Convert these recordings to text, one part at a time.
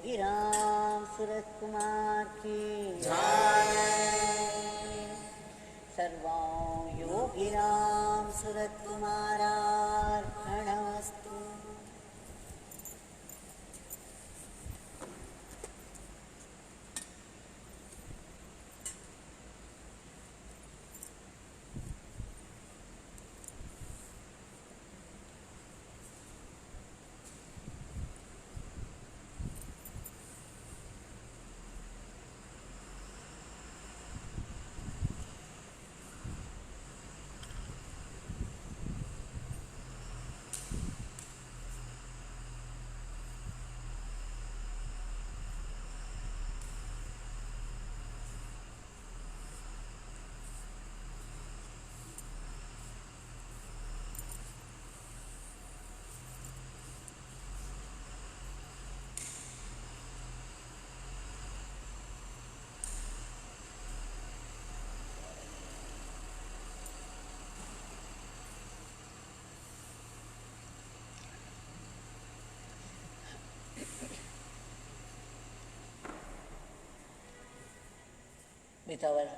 Yogi Ramsuratkumar ki Jai. Sarvam Yogi Ramsuratkumar Arpanastu. With our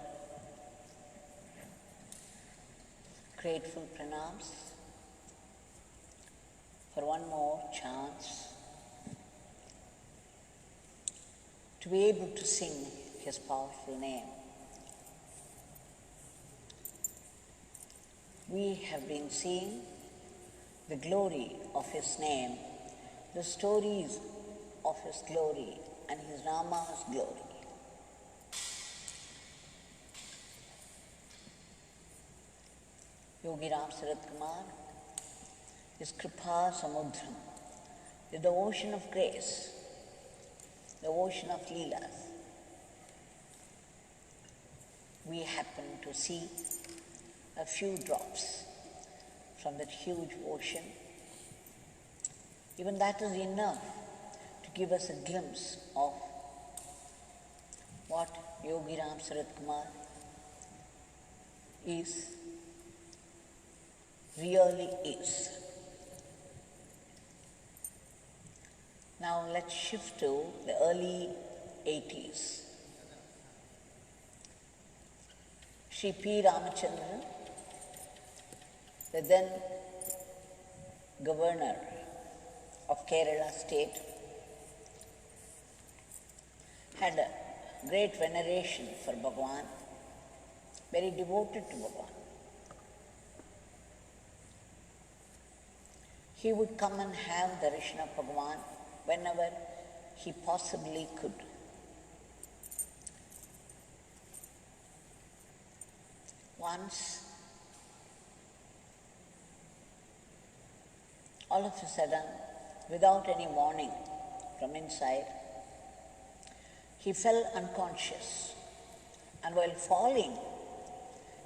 grateful pranams for one more chance to be able to sing His powerful name. We have been seeing the glory of His name, the stories of His glory and His Nama's glory. Yogi Ramsuratkumar is Kripa Samudram, is the ocean of grace, the ocean of Leelas. We happen to see a few drops from that huge ocean. Even that is enough to give us a glimpse of what Yogi Ramsuratkumar really is. Now let's shift to the early 80s. Sri P. Ramachandran, the then governor of Kerala state, had a great veneration for Bhagwan, very devoted to Bhagwan. He would come and have darshan of Bhagwan whenever he possibly could. Once, all of a sudden, without any warning from inside, he fell unconscious, and while falling,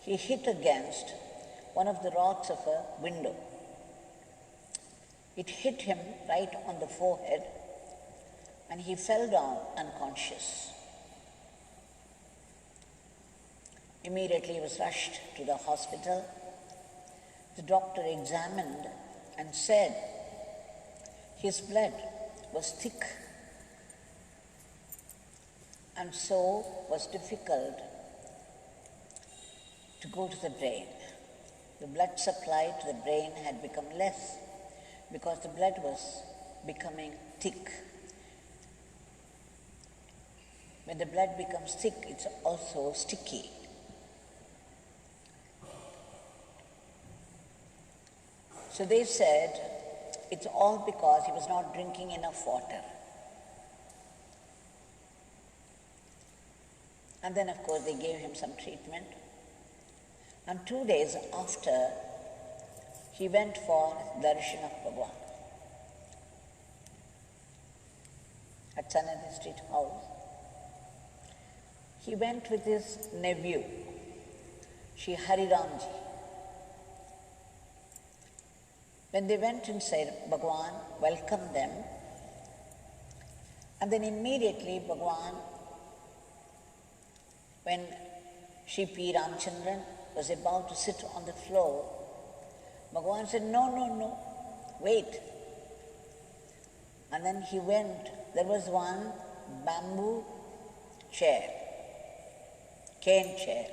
he hit against one of the rods of a window. It hit him right on the forehead, and he fell down unconscious. Immediately he was rushed to the hospital. The doctor examined and said his blood was thick and so was difficult to go to the brain. The blood supply to the brain had become less because the blood was becoming thick. When the blood becomes thick, it's also sticky. So they said it's all because he was not drinking enough water. And then, of course, they gave him some treatment. And 2 days after, he went for darshan of Bhagwan at Sanadi Street House. He went with his nephew, Shri Hariramji. When they went inside, Bhagwan welcomed them, and then immediately Bhagwan, when Shri P. Ramachandran was about to sit on the floor, Bhagwan said, no, wait. And then he went, there was one bamboo chair, cane chair.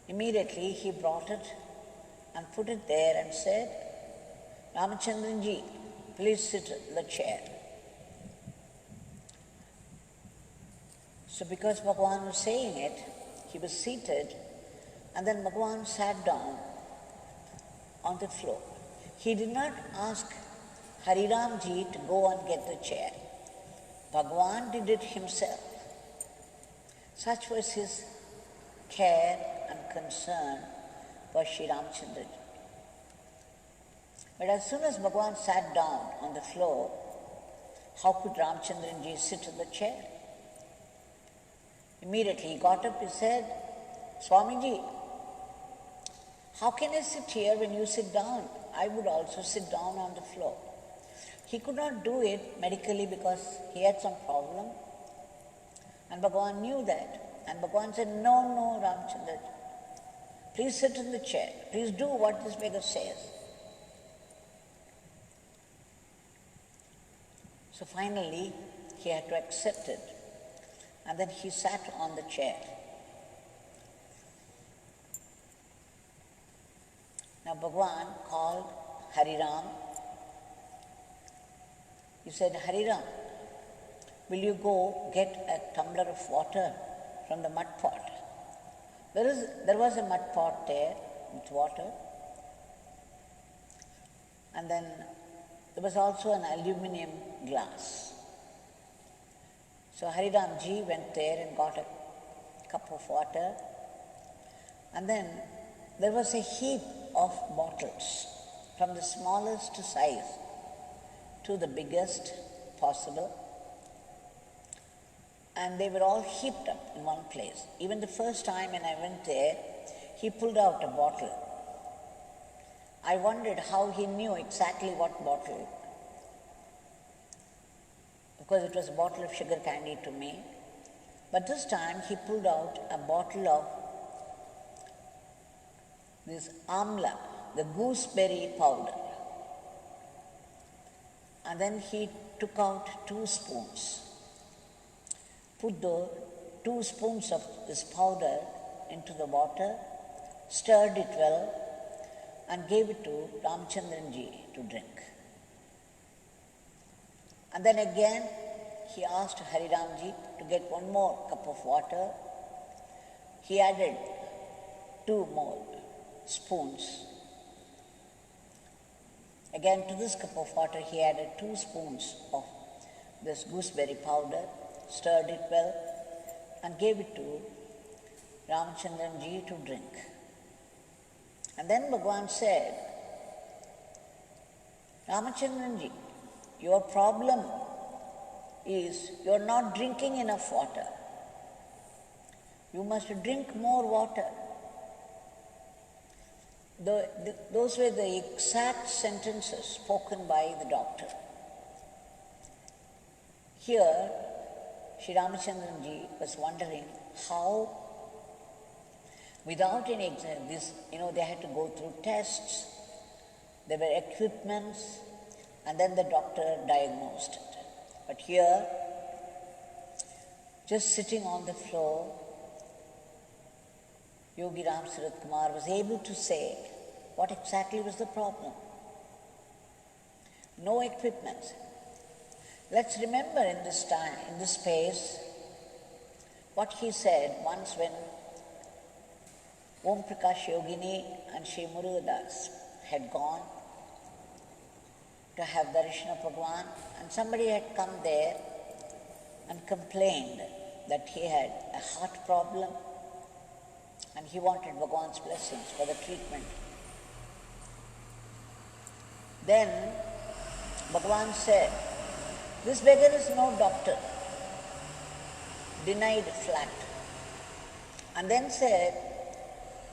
Immediately he brought it and put it there and said, Ramachandranji, please sit in the chair. So because Bhagwan was saying it, he was seated, and then Bhagwan sat down on the floor. He did not ask Hariramji to go and get the chair. Bhagwan did it himself. Such was his care and concern for Sri Ramachandraji. But as soon as Bhagwan sat down on the floor, how could Ramachandranji sit in the chair? Immediately he got up, he said, Swamiji, how can I sit here when you sit down? I would also sit down on the floor. He could not do it medically because he had some problem. And Bhagwan knew that. And Bhagwan said, no, Ramachandra, please sit in the chair. Please do what this beggar says. So finally, he had to accept it. And then he sat on the chair. Now Bhagwan called Hariram. He said, Hariram, will you go get a tumbler of water from the mud pot? There was a mud pot there with water. And then there was also an aluminium glass. So Hariramji went there and got a cup of water. And then there was a heap of bottles, from the smallest size to the biggest possible. And they were all heaped up in one place. Even the first time when I went there, he pulled out a bottle. I wondered how he knew exactly what bottle, because it was a bottle of sugar candy to me. But this time he pulled out a bottle of this amla, the gooseberry powder. And then he took out 2 spoons, put the 2 spoons of this powder into the water, stirred it well, and gave it to Ramachandranji to drink. And then again he asked Hariramji to get 1 more cup of water. He added 2 more spoons. Again to this cup of water he added 2 spoons of this gooseberry powder, stirred it well, and gave it to Ramachandranji to drink. And then Bhagwan said, Ramachandranji, your problem is you are not drinking enough water. You must drink more water. Those were the exact sentences spoken by the doctor. Here, Sri Ramachandranji was wondering how, without any exam, they had to go through tests, there were equipments, and then the doctor diagnosed it. But here, just sitting on the floor, Yogi Ramsuratkumar was able to say what exactly was the problem. No equipment. Let's remember in this time, in this space, what he said once when Om Prakash Yogini and Sri Murugadas had gone to have darshan of Bhagwan, and somebody had come there and complained that he had a heart problem and he wanted Bhagwan's blessings for the treatment. Then Bhagwan said, this beggar is no doctor, denied flat, and then said,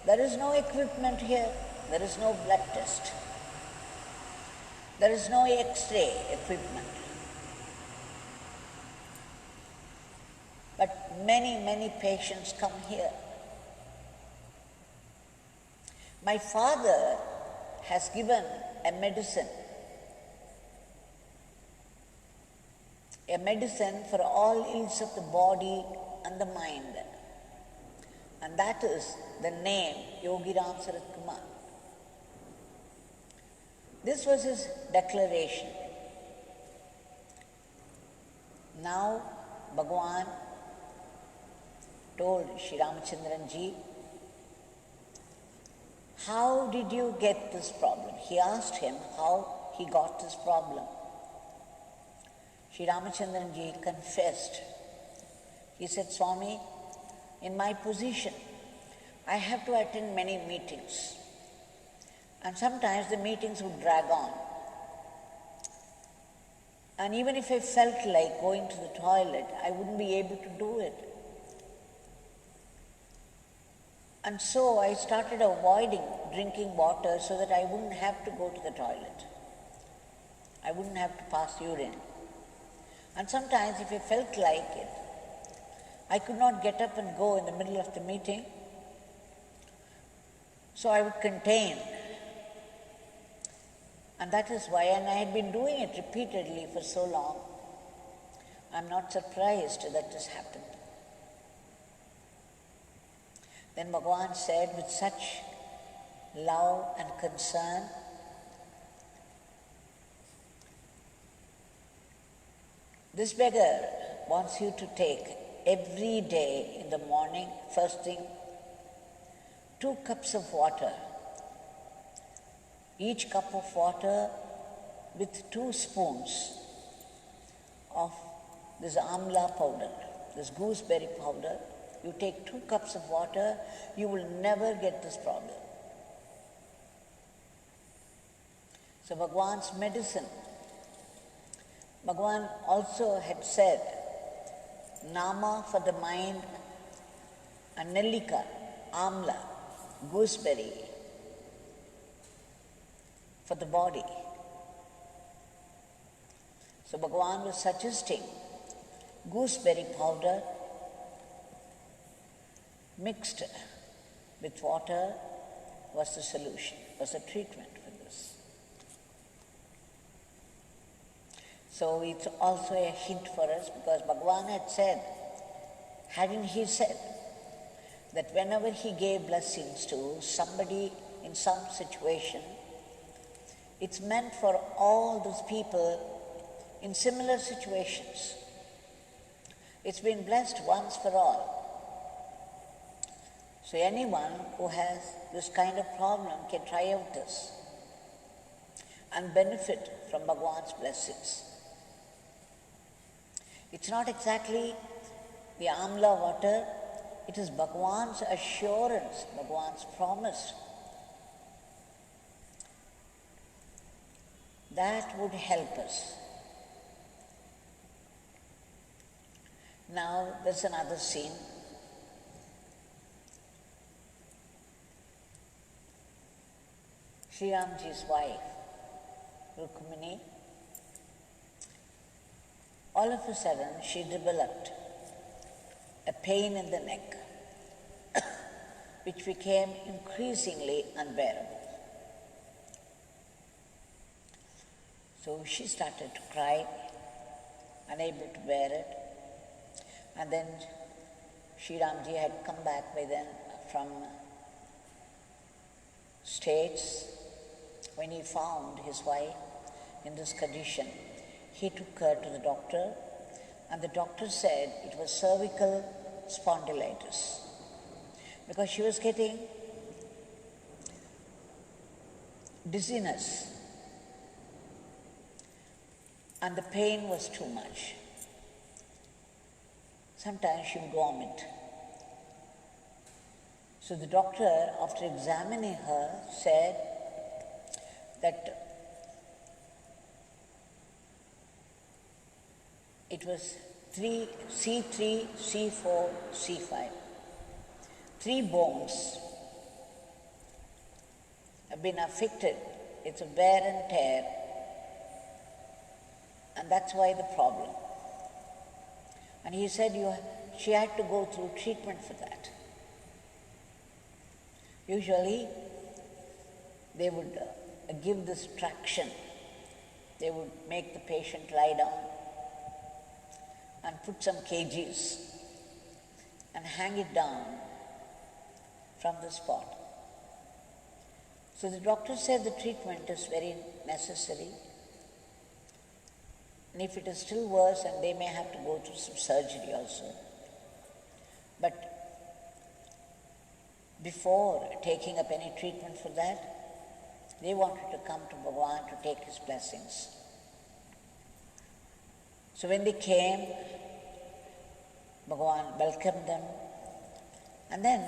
there is no equipment here, there is no blood test, there is no X-ray equipment. But many patients come here. My father has given a medicine a medicine for all ills of the body and the mind. And that is the name Yogi Ramsuratkumar. This was his declaration. Now Bhagwan told Sri Ramachandranji, how did you get this problem? He asked him how he got this problem. Sri Ramachandranji confessed. He said, Swami, in my position, I have to attend many meetings. And sometimes the meetings would drag on. And even if I felt like going to the toilet, I wouldn't be able to do it. And so I started avoiding drinking water so that I wouldn't have to go to the toilet. I wouldn't have to pass urine. And sometimes if I felt like it, I could not get up and go in the middle of the meeting, so I would contain. And that is why, and I had been doing it repeatedly for so long, I'm not surprised that this happened. Then Bhagwan said with such love and concern, this beggar wants you to take every day in the morning, first thing, 2 cups of water. Each cup of water with 2 spoons of this amla powder, this gooseberry powder. You take 2 cups of water, you will never get this problem. So Bhagwan's medicine. Bhagwan also had said, Nama for the mind, and Nellika, Amla, gooseberry for the body. So Bhagwan was suggesting gooseberry powder mixed with water was the solution, was the treatment for this. So it's also a hint for us, because Bhagwan had said, hadn't he said, that whenever he gave blessings to somebody in some situation, it's meant for all those people in similar situations. It's been blessed once for all. So anyone who has this kind of problem can try out this and benefit from Bhagwan's blessings. It's not exactly the amla water, it is Bhagwan's assurance, Bhagwan's promise. That would help us. Now there's another scene. Sri Ramji's wife, Rukmini, all of a sudden she developed a pain in the neck, which became increasingly unbearable. So she started to cry, unable to bear it. And then Sri Ramji had come back by then from States. When he found his wife in this condition, he took her to the doctor, and the doctor said it was cervical spondylitis, because she was getting dizziness and the pain was too much. Sometimes she would vomit. So the doctor, after examining her, said that it was C3, C4, C5. 3 bones have been affected. It's a wear and tear, and that's why the problem. And he said she had to go through treatment for that. Usually, they would give this traction. They would make the patient lie down and put some kgs and hang it down from the spot. So the doctor said the treatment is very necessary, and if it is still worse, and they may have to go through some surgery also. But before taking up any treatment for that, they wanted to come to Bhagwan to take his blessings. So when they came, Bhagwan welcomed them, and then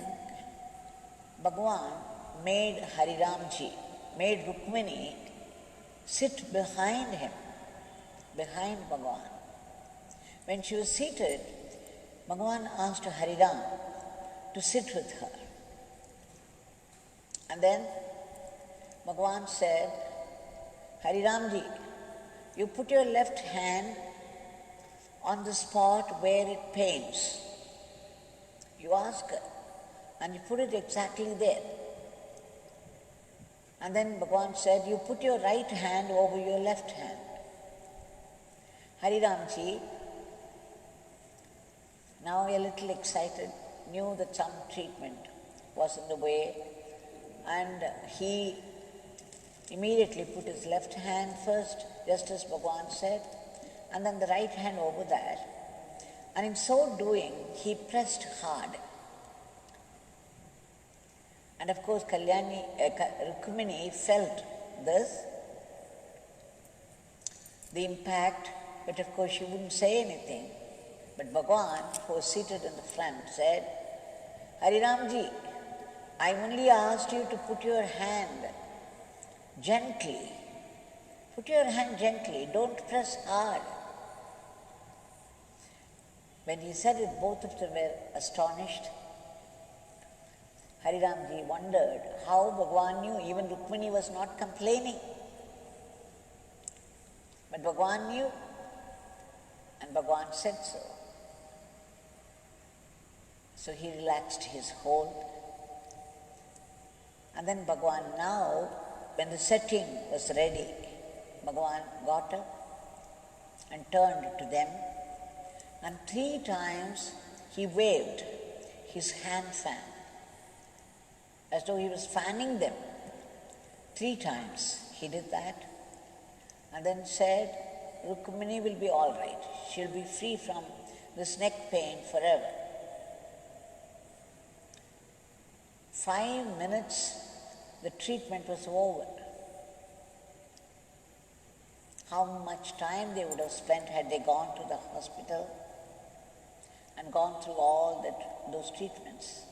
Bhagwan made Hariramji, made Rukmini sit behind him, behind Bhagwan. When she was seated, Bhagwan asked Hariram to sit with her. And then Bhagwan said, Hariramji, you put your left hand on the spot where it pains. You ask her, and you put it exactly there. And then Bhagwan said, you put your right hand over your left hand. Hariramji, now a little excited, knew that some treatment was in the way, and he immediately put his left hand first, just as Bhagwan said, and then the right hand over that. And in so doing, he pressed hard. And of course, Rukmini felt this, the impact, but of course she wouldn't say anything. But Bhagwan, who was seated in the front, said, Hariramji, I only asked you to put your hand gently. Put your hand gently, don't press hard. When he said it, both of them were astonished. Hariramji wondered how Bhagwan knew, even Rukmini was not complaining. But Bhagwan knew, and Bhagwan said so. So he relaxed his hold. And then Bhagwan now, when the setting was ready, Bhagwan got up and turned to them, and 3 times he waved his hand fan, as though he was fanning them. 3 times he did that, and then said, Rukmini will be all right. She'll be free from this neck pain forever. 5 minutes, the treatment was over. How much time they would have spent had they gone to the hospital and gone through all those treatments.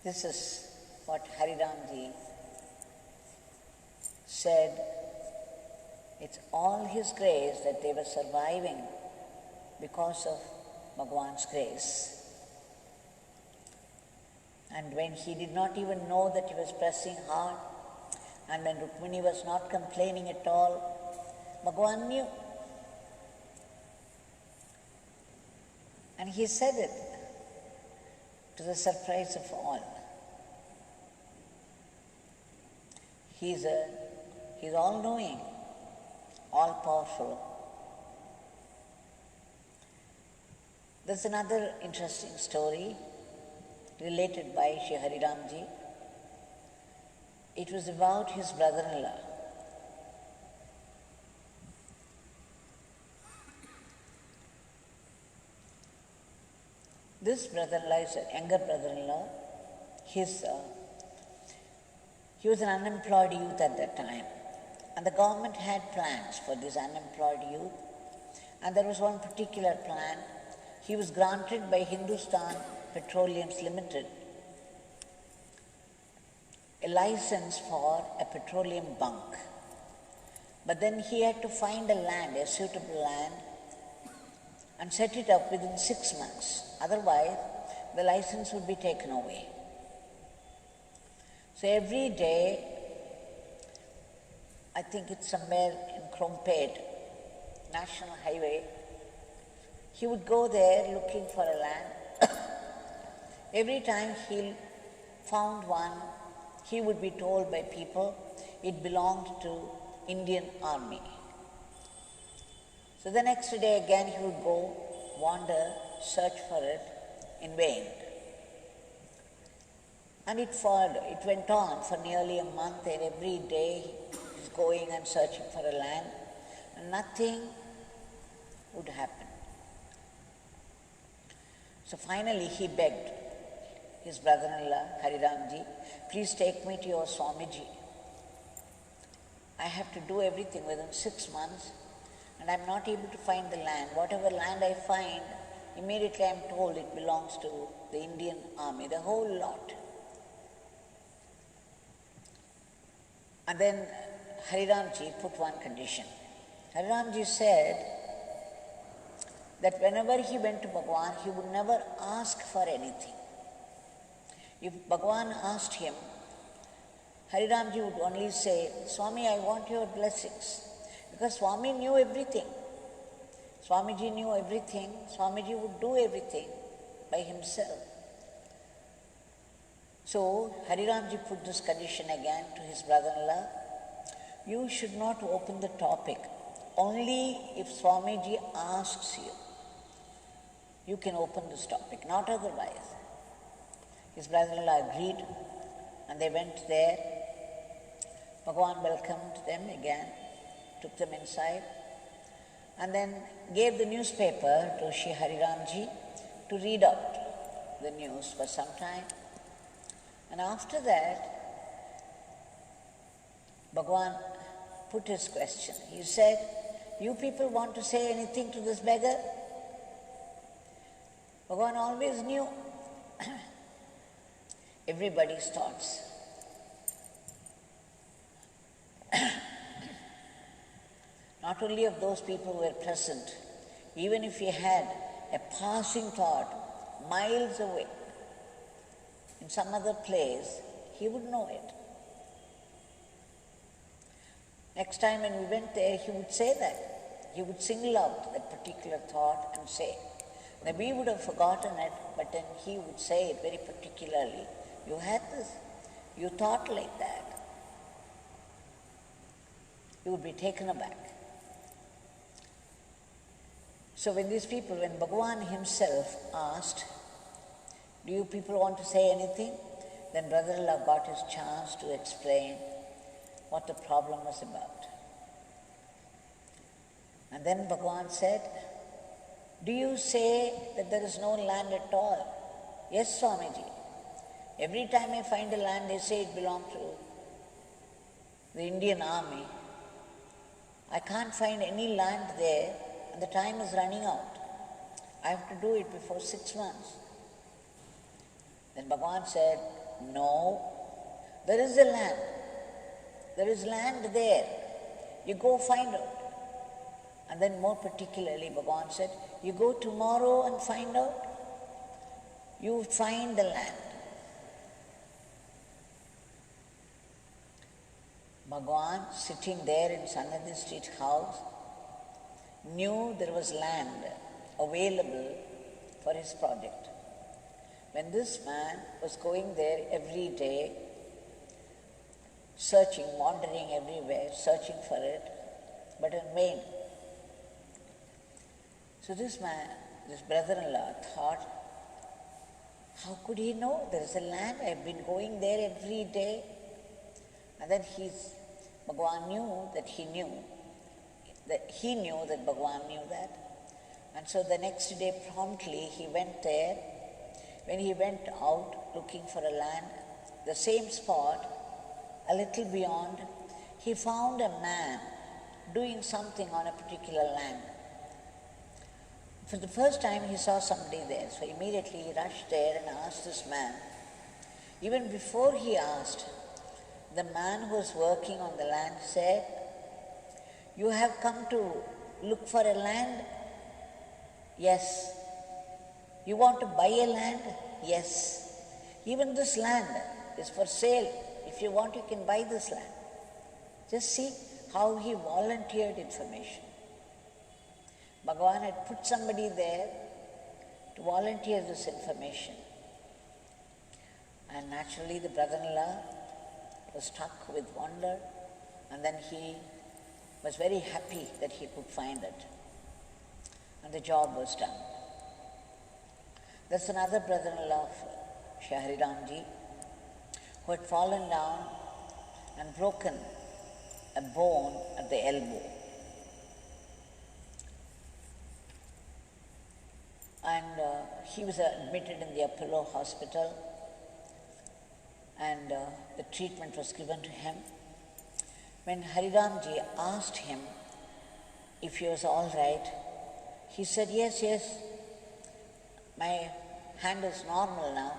This is what Hariramji said. It's all his grace that they were surviving because of Bhagwan's grace. And when he did not even know that he was pressing hard, and when Rukmini was not complaining at all, Bhagwan knew. And he said it to the surprise of all. He's all-knowing, all-powerful. There's another interesting story related by Shri Hariramji. It was about his brother-in-law. This brother-in-law is a younger brother-in-law. He was an unemployed youth at that time, and the government had plans for this unemployed youth, and there was one particular plan. He was granted by Hindustan Petroleums Limited a license for a petroleum bunk. But then he had to find a land, a suitable land, and set it up within 6 months. Otherwise, the license would be taken away. So every day, I think it's somewhere in Krompet, National Highway, he would go there looking for a land. Every time he found one, he would be told by people, it belonged to Indian army. So the next day again he would go, wander, search for it in vain. And it went on for nearly a month, and every day he was going and searching for a land, and nothing would happen. So finally he begged his brother-in-law, Hariramji, please take me to your Swamiji. I have to do everything within 6 months, and I'm not able to find the land. Whatever land I find, immediately I'm told it belongs to the Indian army, the whole lot. And then Hariramji put one condition. Hariramji said that whenever he went to Bhagwan, he would never ask for anything. If Bhagwan asked him, Hariramji would only say, Swami, I want your blessings. Because Swami knew everything. Swamiji knew everything. Swamiji would do everything by himself. So Hariramji put this condition again to his brother-in-law. You should not open the topic. Only if Swamiji asks you, you can open this topic, not otherwise. His brother-in-law agreed, and they went there. Bhagwan welcomed them again, took them inside, and then gave the newspaper to Shri Hariramji to read out the news for some time. And after that, Bhagwan put his question. He said, you people want to say anything to this beggar? Bhagwan always knew everybody's thoughts. Not only of those people who were present, even if he had a passing thought miles away, in some other place, he would know it. Next time when we went there, he would say that. He would single out that particular thought and say. Now we would have forgotten it, but then he would say it very particularly. You had this, you thought like that. You would be taken aback. So when these people, when Bhagwan himself asked, do you people want to say anything? Then brother-in-law got his chance to explain what the problem was about. And then Bhagwan said, do you say that there is no land at all? Yes, Swamiji. Every time I find a land, they say it belongs to the Indian army. I can't find any land there, and the time is running out. I have to do it before 6 months. Then Bhagwan said, no, there is a land. There is land there. You go find out. And then more particularly, Bhagwan said, you go tomorrow and find out. You find the land. Bhagwan, sitting there in Sannadhi Street house, knew there was land available for his project. When this man was going there every day, searching, wandering everywhere, searching for it, but in vain. So this man, this brother-in-law thought, how could he know there is a land? I've been going there every day. And then Bhagwan knew that he knew that Bhagwan knew that. And so the next day promptly he went there. When he went out looking for a land, the same spot, a little beyond, he found a man doing something on a particular land. For the first time he saw somebody there, so immediately he rushed there and asked this man. Even before he asked, the man who was working on the land said, you have come to look for a land? Yes. You want to buy a land? Yes. Even this land is for sale. If you want, you can buy this land. Just see how he volunteered information. Bhagwan had put somebody there to volunteer this information. And naturally the brother-in-law was struck with wonder. And then he was very happy that he could find it. And the job was done. There's another brother-in-law of Hariramji who had fallen down and broken a bone at the elbow. And he was admitted in the Apollo hospital, and the treatment was given to him. When Hariramji asked him if he was all right, he said, yes, my hand is normal now.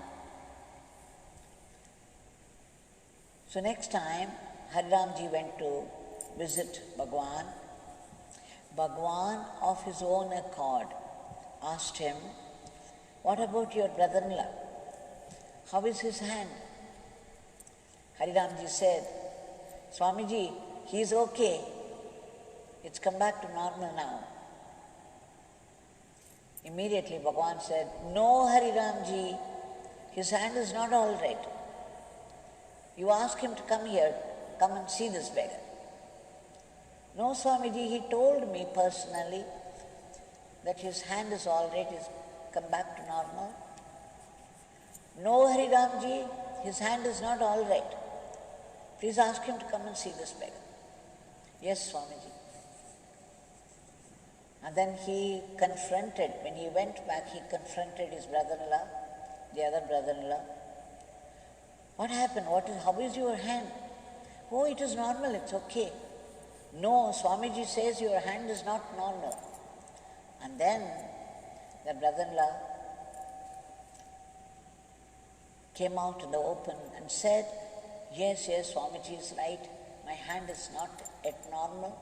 So next time Hariramji went to visit Bhagwan, Bhagwan of his own accord asked him, what about your brother-in-law? How is his hand? Hariramji said, Swamiji, he is okay. It's come back to normal now. Immediately Bhagwan said, no, Hariramji, his hand is not all right. You ask him to come here, come and see this beggar. No, Swamiji, he told me personally that his hand is all right, he's come back to normal. No, Hariramji, his hand is not all right. Please ask him to come and see this beggar. Yes, Swamiji. And then he confronted, when he went back, he confronted his brother-in-law, the other brother-in-law. What happened? How is your hand? Oh, it is normal, it's okay. No, Swamiji says your hand is not normal. And then the brother-in-law came out in the open and said, yes, Swamiji is right. My hand is not at normal.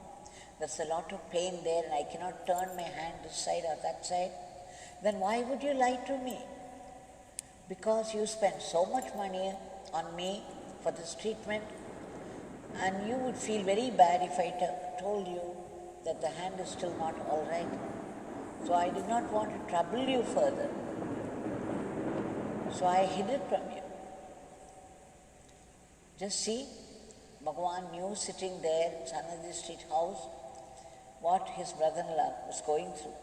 There's a lot of pain there and I cannot turn my hand this side or that side. Then why would you lie to me? Because you spent so much money on me for this treatment, and you would feel very bad if I told you that the hand is still not all right. So I did not want to trouble you further. So I hid it from you. Just see, Bhagwan knew sitting there in Sanadi Street house what his brother-in-law was going through.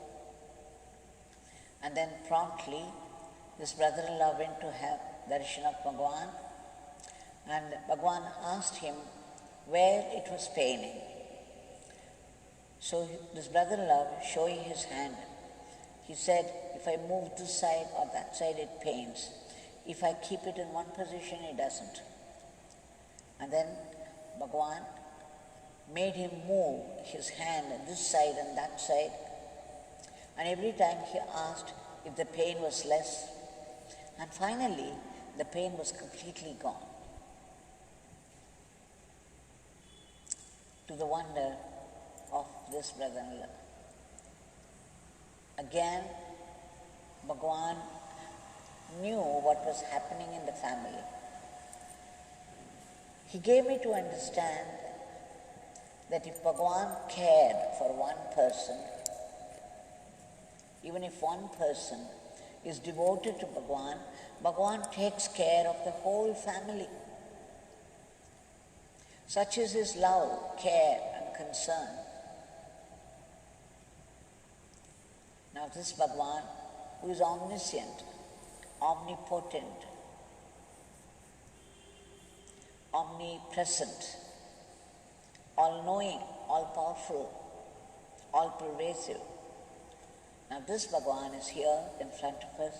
And then promptly, this brother-in-law went to have darshan of Bhagwan, and Bhagwan asked him where it was paining. So this brother-in-law, showing his hand, he said, if I move this side or that side, it pains. If I keep it in one position, it doesn't. And then Bhagwan made him move his hand on this side and that side. And every time he asked if the pain was less. And finally, the pain was completely gone. To the wonder of this brother-in-law. Again, Bhagwan knew what was happening in the family. He gave me to understand that if Bhagwan cared for one person, even if one person is devoted to Bhagwan, Bhagwan takes care of the whole family. Such is his love, care and concern. Now this Bhagwan, who is omniscient, omnipotent, omnipresent, all-knowing, all-powerful, all-pervasive. Now this Bhagwan is here in front of us.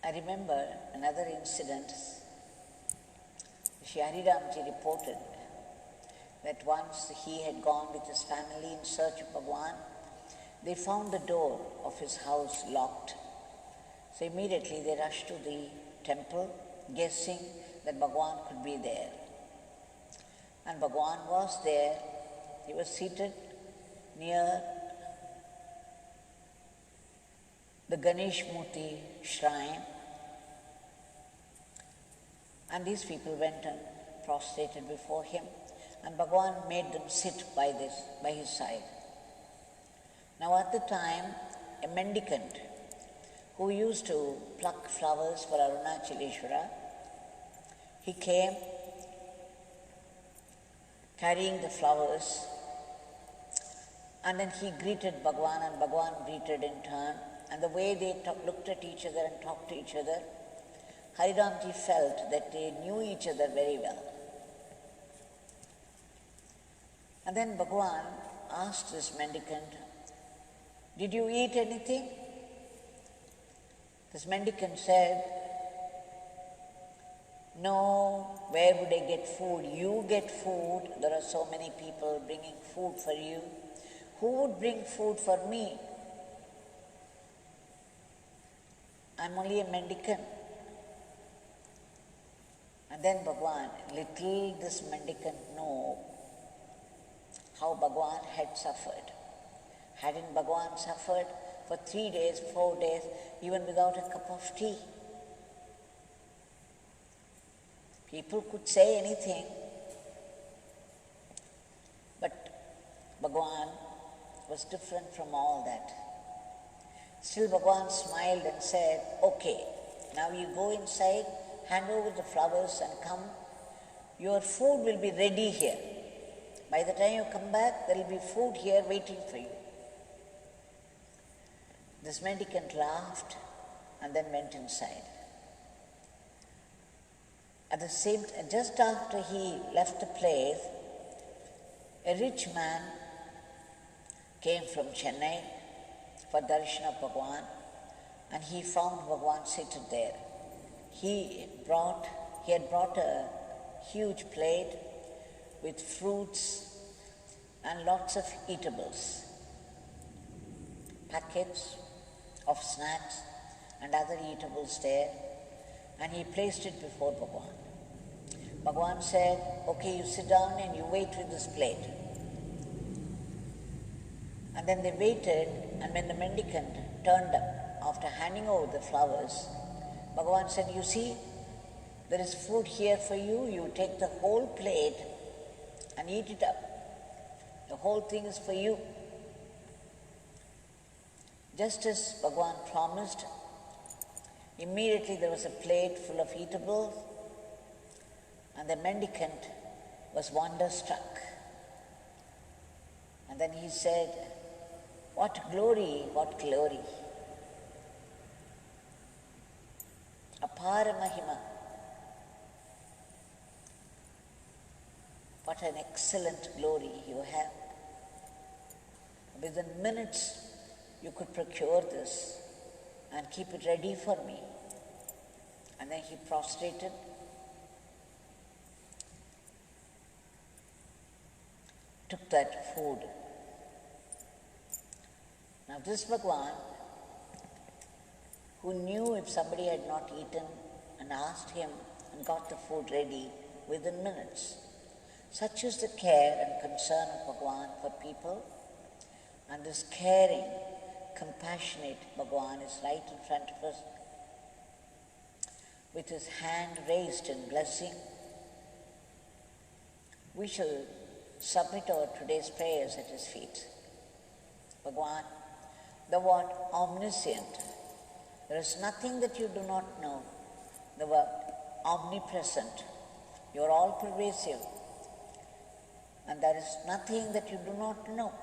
I remember another incident. Shri Hariramji reported that once he had gone with his family in search of Bhagwan, they found the door of his house locked. So immediately they rushed to the temple, guessing that Bhagwan could be there. And Bhagwan was there. He was seated near the Ganesh Murti shrine. And these people went and prostrated before him, and Bhagwan made them sit by his side. Now at the time, a mendicant who used to pluck flowers for Arunachaleshwara, he came carrying the flowers, and then he greeted Bhagwan and Bhagwan greeted in turn, and the way they looked at each other and talked to each other, Hariramji felt that they knew each other very well. And then Bhagwan asked this mendicant, "Did you eat anything?" This mendicant said, "No, where would I get food? You get food. There are so many people bringing food for you. Who would bring food for me? I'm only a mendicant." And then Bhagwan, little this mendicant know how Bhagwan had suffered. Hadn't Bhagwan suffered for 3 days, 4 days, even without a cup of tea? People could say anything, but Bhagwan was different from all that. Still Bhagwan smiled and said, "Okay, now you go inside, hand over the flowers and come. Your food will be ready here. By the time you come back, there will be food here waiting for you." This mendicant laughed and then went inside. At the same time, just after he left the place, a rich man came from Chennai for darshan of Bhagwan, and he found Bhagwan seated there. He had brought a huge plate with fruits and lots of eatables, packets of snacks and other eatables there, and he placed it before Bhagwan. Bhagwan said, "Okay, you sit down and you wait with this plate." And then they waited, and when the mendicant turned up after handing over the flowers, Bhagwan said, "You see, there is food here for you. You take the whole plate and eat it up. The whole thing is for you." Just as Bhagwan promised, immediately there was a plate full of eatables, and the mendicant was wonderstruck. And then he said, "What glory, what glory! Apara Mahima. What an excellent glory you have. Within minutes you could procure this and keep it ready for me." And then he prostrated, took that food. Now this Bhagwan, who knew if somebody had not eaten and asked him and got the food ready within minutes. Such is the care and concern of Bhagwan for people, and this caring, compassionate Bhagwan is right in front of us with his hand raised in blessing. We shall submit our today's prayers at his feet. Bhagwan, thou art omniscient. There is nothing that you do not know. Thou art omnipresent. You are all pervasive. And there is nothing that you do not know.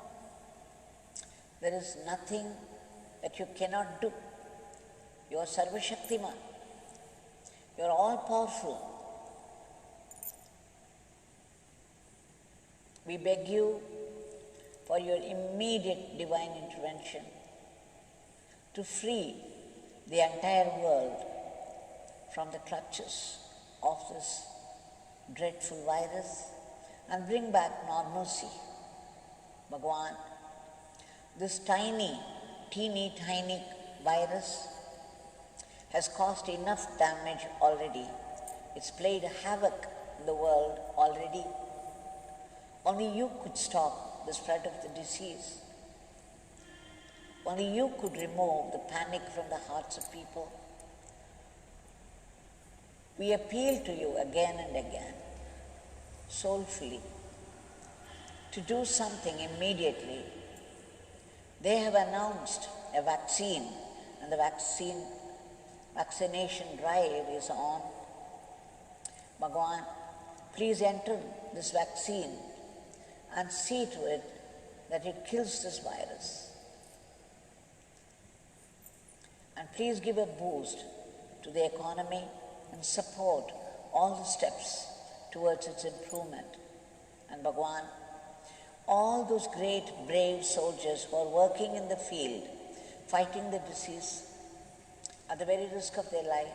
There is nothing that you cannot do. You are Sarva Shaktiman. You are all powerful. We beg you for your immediate divine intervention to free the entire world from the clutches of this dreadful virus and bring back normalcy. Bhagwan, this teeny tiny virus has caused enough damage already. It's played havoc in the world already. Only you could stop the spread of the disease. Only you could remove the panic from the hearts of people. We appeal to you again and again, soulfully, to do something immediately. They have announced a vaccine, and the vaccination drive is on. Bhagwan, please enter this vaccine and see to it that it kills this virus. And please give a boost to the economy and support all the steps towards its improvement. And Bhagwan, all those great brave soldiers who are working in the field, fighting the disease at the very risk of their life,